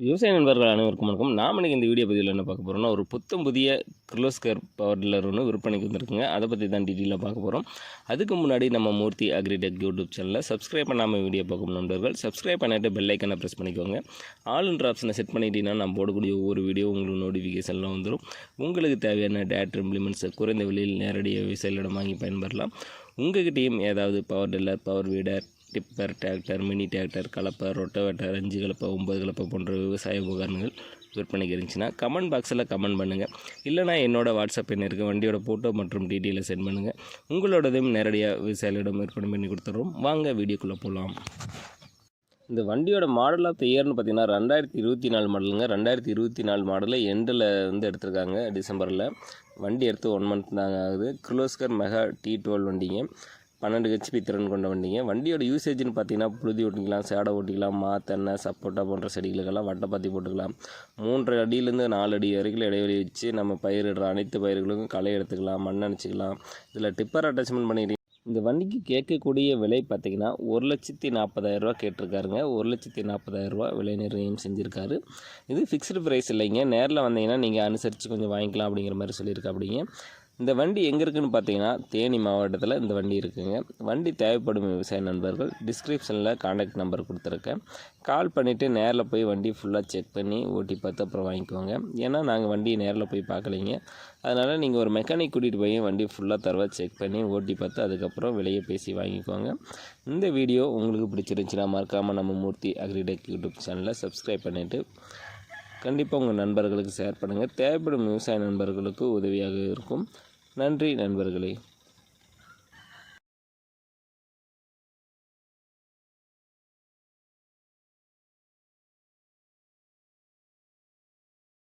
விவசாய நண்பர்கள் அனைவருக்கும் வணக்கம். நாம் இன்னைக்கு இந்த வீடியோ பதிவில் என்ன பார்க்க போகிறோம்னா, ஒரு புத்தம் புதிய கிர்லோஸ்கர் பவர் டில்லர் ஒன்று விற்பனைக்கு வந்திருக்குங்க. அதை பற்றி தான் டீட்டெயிலாக பார்க்க போகிறோம். அதுக்கு முன்னாடி நம்ம மூர்த்தி அக்ரிடெக் யூடியூப் சேனலில் சப்ஸ்கிரைப் பண்ணாமல் வீடியோ பார்க்கும் நண்பர்கள் சப்ஸ்கிரைப் பண்ணிவிட்டு பெல் ஐக்கனை ப்ரெஸ் பண்ணிக்கோங்க. ஆல்ன்ற ஆப்ஷனை செட் பண்ணிட்டீங்கன்னா நான் போடக்கூடிய ஒவ்வொரு வீடியோ உங்களுக்கு நோட்டிஃபிகேஷனில் வந்துடும். உங்களுக்கு தேவையான டேட் இம்ப்ளிமெண்ட்ஸை குறைந்த விலையில் நேரடியாக விவசாயிகளிடம் வாங்கி பயன்பெறலாம். உங்கள்கிட்டையும் ஏதாவது power tiller, power வீடர், tipper, tractor, mini tractor, கலப்பை, ரொட்டவேட்டர், 5 கலப்பை, 9 கலப்பை போன்ற விவசாய உபகரணங்கள் விற்பனைக்கு இருந்துச்சுன்னா கமெண்ட் பாக்ஸில் கமெண்ட் பண்ணுங்கள். இல்லைனா என்னோட வாட்ஸ்அப் எண் இருக்குது, வண்டியோட ஃபோட்டோ மற்றும் டீட்டெயிலை சென்ட் பண்ணுங்கள். உங்களோடதையும் நேரடியாக விவசாயிகளிடம் விற்பனை பண்ணி கொடுத்துட்றோம். வாங்க வீடியோக்குள்ளே போகலாம். இந்த வண்டியோட மாடல் ஆஃப் த இயர்னு பார்த்தீங்கன்னா 2024 மாடலுங்க. 2024 மாடலில் எண்டில் வந்து எடுத்திருக்காங்க. டிசம்பரில் வண்டி எடுத்து 1 மந்த் தாங்க ஆகுது. கிர்லோஸ்கர் மெகா T12 வண்டிங்க. 12 HP திறன் கொண்ட வண்டிங்க. வண்டியோட யூசேஜ்னு பார்த்தீங்கன்னா புழுதி ஓட்டிக்கலாம், சேடை ஓட்டிக்கலாம், தென்னை, சப்போட்டா போன்ற செடிகளுக்கெல்லாம் வட்டைப்பாத்தி போட்டுக்கலாம். 3 அடியிலேருந்து 4 அடி வரைக்கும் இடைவெளி வச்சு நம்ம பயிரிடுற அனைத்து பயிர்களுக்கும் களை எடுத்துக்கலாம், மண் அணைச்சிக்கலாம். இதில் டிப்பர் அட்டாச்மெண்ட் பண்ணிக்கிறீங்க. இந்த வண்டிக்கு கேட்கக்கூடிய விலை பார்த்திங்கன்னா 1,40,000 கேட்டிருக்காருங்க. 1,40,000 விலை நிர்ணயம் செஞ்சுருக்காரு. இது ஃபிக்ஸ்டு ப்ரைஸ் இல்லைங்க. நேரில் வந்தீங்கன்னா நீங்கள் அனுசரித்து கொஞ்சம் வாங்கிக்கலாம் அப்படிங்கிற மாதிரி சொல்லியிருக்கா. அப்படிங்க இந்த வண்டி எங்கே இருக்குதுன்னு பார்த்தீங்கன்னா தேனி மாவட்டத்தில் இந்த வண்டி இருக்குதுங்க. வண்டி தேவைப்படும் விவசாய நண்பர்கள் டிஸ்கிரிப்ஷனில் கான்டாக்ட் நம்பர் கொடுத்துருக்கேன். கால் பண்ணிவிட்டு நேரில் போய் வண்டி ஃபுல்லாக செக் பண்ணி ஓட்டி பார்த்து அப்புறம் வாங்கிக்குவாங்க. ஏன்னா நாங்கள் வண்டியை நேரில் போய் பார்க்கலைங்க. அதனால் நீங்கள் ஒரு மெக்கானிக் கூட்டிகிட்டு போய் வண்டி ஃபுல்லாக தரவா செக் பண்ணி ஓட்டி பார்த்து அதுக்கப்புறம் விலையை பேசி வாங்கிக்குவாங்க. இந்த வீடியோ உங்களுக்கு பிடிச்சிருந்துச்சுன்னா மறக்காமல் நம்ம மூர்த்தி அக்ரிடெக் யூடியூப் சேனலை சப்ஸ்கிரைப் பண்ணிவிட்டு கண்டிப்பாக உங்கள் நண்பர்களுக்கு ஷேர் பண்ணுங்கள். தேவைப்படும் விவசாய நண்பர்களுக்கு உதவியாக இருக்கும். நன்றி நண்பர்களே.